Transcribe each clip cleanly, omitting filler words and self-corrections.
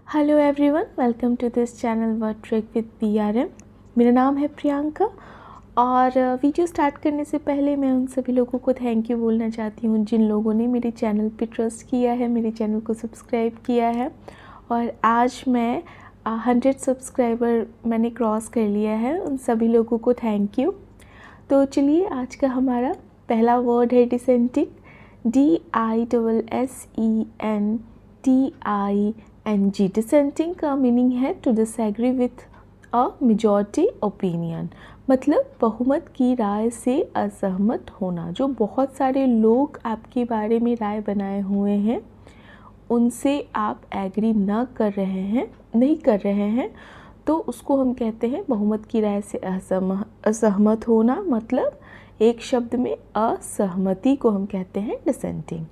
Hello everyone, welcome to this channel word trick with PRM। मेरा नाम है प्रियंका और वीडियो स्टार्ट करने से पहले मैं उन सभी लोगों को थैंक यू बोलना चाहती हूँ जिन लोगों ने मेरे चैनल पे ट्रस्ट किया है, मेरे चैनल को सब्सक्राइब किया है। और आज मैं 100 सब्सक्राइबर मैंने क्रॉस कर लिया है, उन सभी लोगों को थैंक यू। तो चलिए, आज का हमारा पहला वर्ड है डिसेंटिंग। DISSENTING। डिसेंटिंग का मीनिंग है to disagree with a majority opinion, मतलब बहुमत की राय से असहमत होना। जो बहुत सारे लोग आपके बारे में राय बनाए हुए हैं उनसे आप एग्री नहीं कर रहे हैं, तो उसको हम कहते हैं बहुमत की राय से असहमत होना। मतलब एक शब्द में असहमति को हम कहते हैं डिसेंटिंग।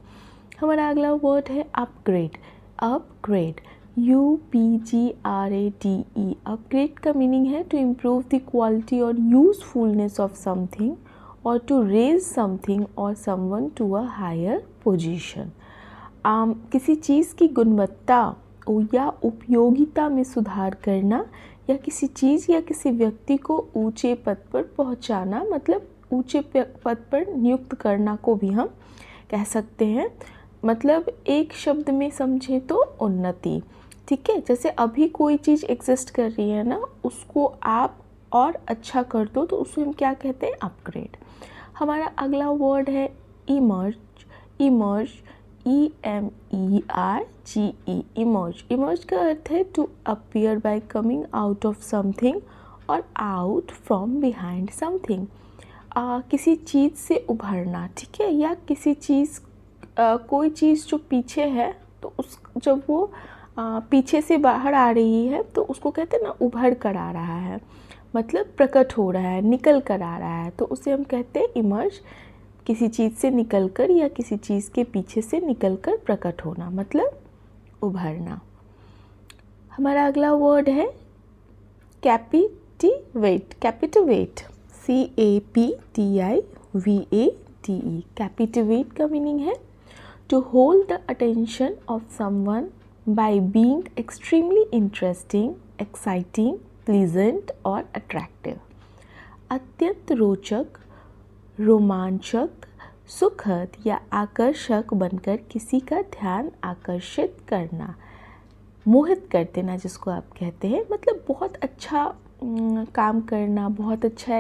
हमारा अगला वर्ड है अपग्रेड। Upgrade UPGRADE। अपग्रेड का मीनिंग है टू इम्प्रूव द क्वालिटी और यूजफुलनेस ऑफ समथिंग और टू रेज समथिंग और someone to a higher position. किसी चीज़ की गुणवत्ता या उपयोगिता में सुधार करना या किसी चीज़ या किसी व्यक्ति को ऊंचे पद पर पहुंचाना, मतलब ऊंचे पद पर नियुक्त करना को भी हम कह सकते हैं। मतलब एक शब्द में समझे तो उन्नति, ठीक है। जैसे अभी कोई चीज़ एग्जिस्ट कर रही है ना, उसको आप और अच्छा कर दो तो उसको हम क्या कहते हैं, अपग्रेड। हमारा अगला वर्ड है emerge. Emerge EMERGE। Emerge. Emerge का अर्थ है to appear by coming out of something और आउट फ्रॉम बिहाइंड समथिंग। किसी चीज़ से उभरना, ठीक है, या किसी चीज़ कोई चीज़ जो पीछे है तो जब वो पीछे से बाहर आ रही है तो उसको कहते हैं ना, उभर कर आ रहा है, मतलब प्रकट हो रहा है, निकल कर आ रहा है, तो उसे हम कहते हैं इमर्ज। किसी चीज़ से निकल कर या किसी चीज़ के पीछे से निकल कर प्रकट होना, मतलब उभरना। हमारा अगला वर्ड है कैपिटिवेट। कैपिटिवेट CAPTIVATE। कैपिटिवेट का मीनिंग है to hold the attention of someone by being extremely interesting, exciting, pleasant और attractive। अत्यंत रोचक, रोमांचक, सुखद या आकर्षक बनकर किसी का ध्यान आकर्षित करना, मोहित कर देना जिसको आप कहते हैं। मतलब बहुत अच्छा काम करना, बहुत अच्छा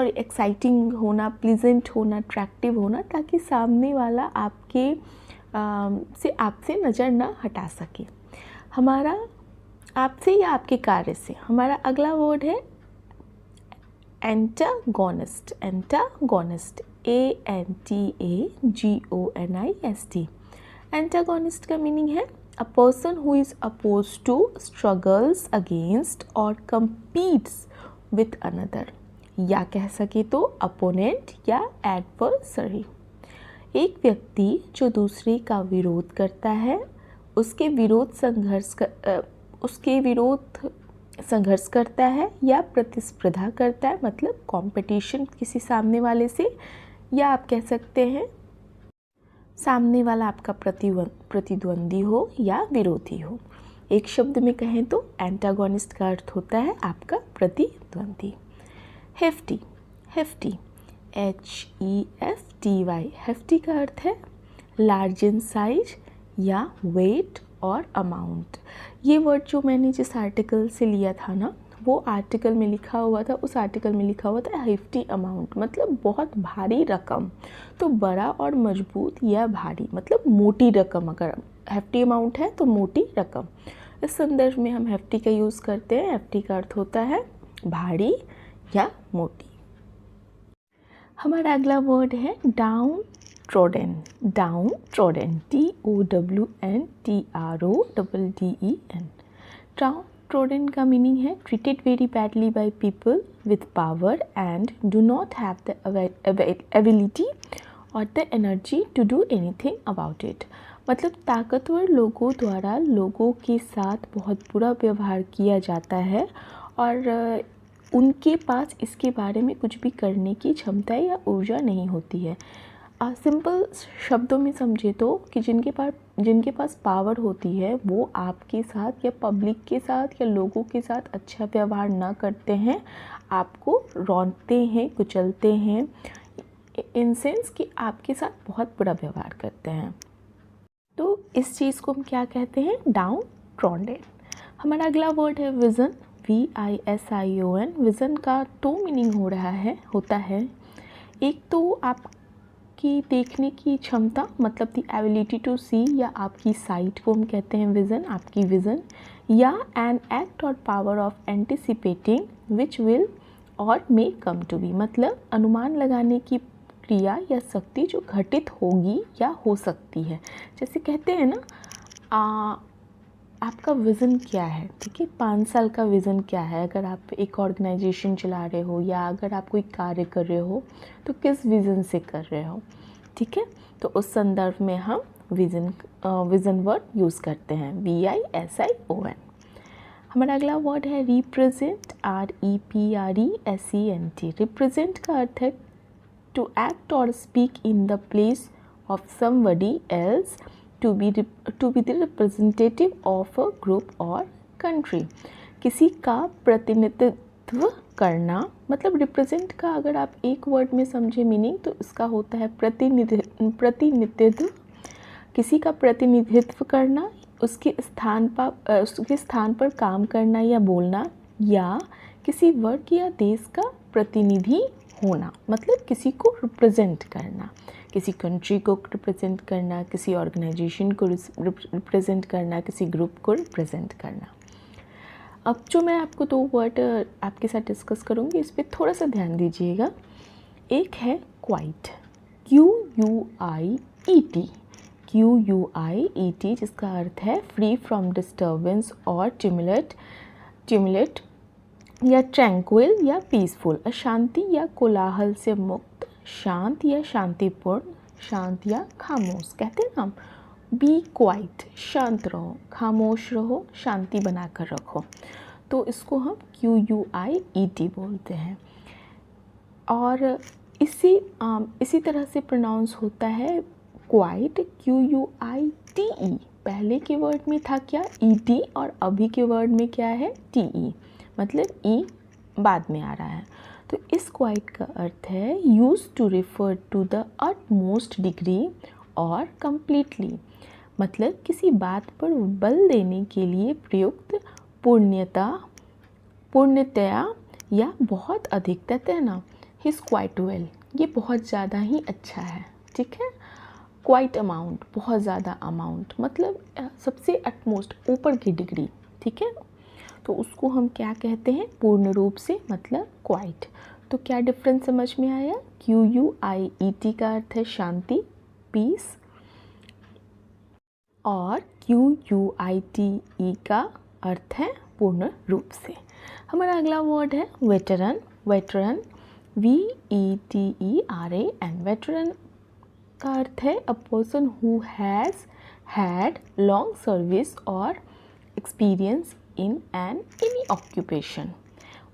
एक्साइटिंग होना, प्लीजेंट होना, अट्रैक्टिव होना, ताकि सामने वाला आपसे नज़र ना हटा सके, हमारा आपसे या आपके कार्य से। हमारा अगला वर्ड है एंटागोनिस्ट। Antagonist ANTAGONIST। एंटागोनिस्ट का मीनिंग है a person who is opposed to, struggles against or competes with another, या कह सके तो opponent या adversary। एक व्यक्ति जो दूसरे का विरोध करता है, उसके विरोध संघर्ष करता है या प्रतिस्पर्धा करता है, मतलब कंपटीशन किसी सामने वाले से, या आप कह सकते हैं सामने वाला आपका प्रतिद्वंदी हो या विरोधी हो। एक शब्द में कहें तो एंटागोनिस्ट का अर्थ होता है आपका प्रतिद्वंदी। हेफ्टी। Hefty HEFTY। हेफ्टी का अर्थ है लार्ज इन साइज या वेट और अमाउंट। ये वर्ड जो मैंने जिस आर्टिकल से लिया था ना, वो आर्टिकल में लिखा हुआ था, उस आर्टिकल में लिखा हुआ था हेफ्टी अमाउंट, मतलब बहुत भारी रकम। तो बड़ा और मजबूत या भारी, मतलब मोटी रकम। अगर हेफ्टी अमाउंट है तो मोटी रकम। इस संदर्भ में हम हेफ्टी का यूज़ करते हैं। हेफ्टी का अर्थ होता है भारी या मोटी। हमारा अगला वर्ड है downtrodden. Downtrodden TOWNTRODDEN। Downtrodden का मीनिंग है treated very badly by people with power and do not have the ability और the energy to do anything about it. मतलब ताकतवर लोगों द्वारा लोगों के साथ बहुत बुरा व्यवहार किया जाता है और उनके पास इसके बारे में कुछ भी करने की क्षमता या ऊर्जा नहीं होती है। सिंपल शब्दों में समझे तो कि जिनके पास पावर होती है वो आपके साथ या पब्लिक के साथ या लोगों के साथ अच्छा व्यवहार ना करते हैं, आपको रौंदते हैं, कुचलते हैं, इन सेंस कि आपके साथ बहुत बुरा व्यवहार करते हैं। तो इस चीज़ को हम क्या कहते हैं? डाउन ट्रॉडेन। हमारा अगला वर्ड है विज़न, VISION। विज़न का 2 मीनिंग होता है। एक तो आपकी देखने की क्षमता, मतलब द एबिलिटी टू सी, या आपकी साइट को हम कहते हैं विज़न, आपकी विज़न, या एन एक्ट और power of anticipating which will और मे कम टू बी, मतलब अनुमान लगाने की क्रिया या शक्ति जो घटित होगी या हो सकती है। जैसे कहते हैं ना, आपका विज़न क्या है, ठीक है, 5 साल का विज़न क्या है। अगर आप एक ऑर्गेनाइजेशन चला रहे हो या अगर आप कोई कार्य कर रहे हो तो किस विज़न से कर रहे हो, ठीक है। तो उस संदर्भ में हम विज़न वर्ड यूज़ करते हैं, VISION। हमारा अगला वर्ड है रिप्रेजेंट, REPRESENT। रिप्रेजेंट का अर्थ है to act or speak in the place of somebody else, to be the representative of a group or country। किसी का प्रतिनिधित्व करना, मतलब रिप्रेजेंट का अगर आप एक वर्ड में समझे मीनिंग तो इसका होता है प्रतिनिधित्व, किसी का प्रतिनिधित्व करना, उसके स्थान पर काम करना या बोलना, या किसी वर्ग या देश का प्रतिनिधि होना, मतलब किसी को रिप्रेजेंट करना, किसी कंट्री को रिप्रेजेंट करना, किसी ऑर्गेनाइजेशन को रिप्रेजेंट करना, किसी ग्रुप को रिप्रेजेंट करना। अब जो मैं आपको 2 वर्ड आपके साथ डिस्कस करूँगी, इस पर थोड़ा सा ध्यान दीजिएगा। एक है क्वाइट, QUIET, जिसका अर्थ है फ्री फ्रॉम डिस्टर्बेंस और ट्यूमुलेट या ट्रैंक्विल या पीसफुल, अशांति या कोलाहल से मुक्त, शांत या शांतिपूर्ण, शांत या खामोश। कहते हैं ना, बी क्वाइट, शांत रहो, खामोश रहो, शांति बनाकर रखो। तो इसको हम QUIET बोलते हैं। और इसी तरह से प्रोनाउंस होता है क्वाइट, QUITE। पहले के वर्ड में था क्या? ET, और अभी के वर्ड में क्या है? TE, मतलब ई बाद में आ रहा है। तो इस क्वाइट का अर्थ है used to refer to the utmost degree और कम्प्लीटली, मतलब किसी बात पर बल देने के लिए प्रयुक्त पूर्णतया या बहुत अधिक। कहते हैं ना, ही इज़ क्वाइट वेल, ये बहुत ज़्यादा ही अच्छा है, ठीक है। क्वाइट अमाउंट, बहुत ज़्यादा अमाउंट, मतलब सबसे अटमोस्ट, ऊपर की डिग्री, ठीक है। तो उसको हम क्या कहते हैं? पूर्ण रूप से, मतलब क्वाइट। तो क्या डिफरेंस समझ में आया? QUIET का अर्थ है शांति, पीस, और QUITE का अर्थ है पूर्ण रूप से। हमारा अगला वर्ड है वेटरन, VETERAN। वेटरन का अर्थ है a person who has had long service और एक्सपीरियंस इन एनी ऑक्यूपेशन।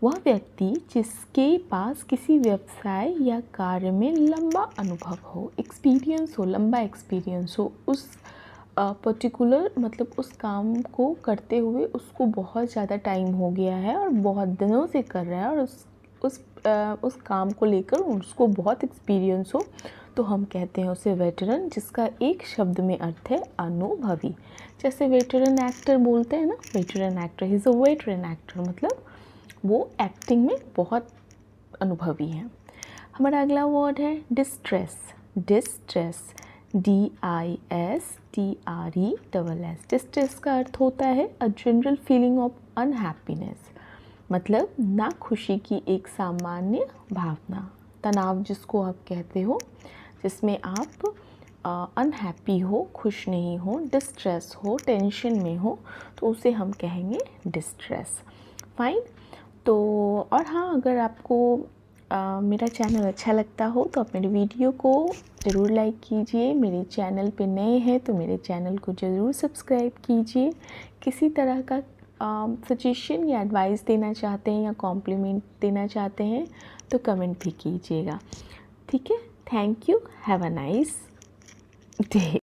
वह व्यक्ति जिसके पास किसी व्यवसाय या कार्य में लंबा अनुभव हो, एक्सपीरियंस हो, लंबा एक्सपीरियंस हो, उस पर्टिकुलर, मतलब उस काम को करते हुए उसको बहुत ज़्यादा टाइम हो गया है और बहुत दिनों से कर रहा है, और उस काम को लेकर उसको बहुत एक्सपीरियंस हो, तो हम कहते हैं उसे वेटरन, जिसका एक शब्द में अर्थ है अनुभवी। जैसे वेटरन एक्टर बोलते हैं ना, veteran actor, he is a veteran actor, मतलब वो एक्टिंग में बहुत अनुभवी हैं। हमारा अगला वर्ड है डिस्ट्रेस, DISTRESS। डिस्ट्रेस का अर्थ होता है a general feeling of unhappiness, मतलब ना खुशी की एक सामान्य भावना, तनाव जिसको आप कहते हो, जिसमें आप अनहैप्पी हो, खुश नहीं हो, डिस्ट्रेस हो, टेंशन में हो, तो उसे हम कहेंगे डिस्ट्रेस। फाइन। तो और हाँ, अगर आपको मेरा चैनल अच्छा लगता हो तो आप मेरे वीडियो को ज़रूर लाइक कीजिए। मेरे चैनल पे नए हैं तो मेरे चैनल को ज़रूर सब्सक्राइब कीजिए। किसी तरह का सजेशन या एडवाइस देना चाहते हैं या कॉम्प्लीमेंट देना चाहते हैं तो कमेंट भी कीजिएगा, ठीक है। Thank you. Have a nice day.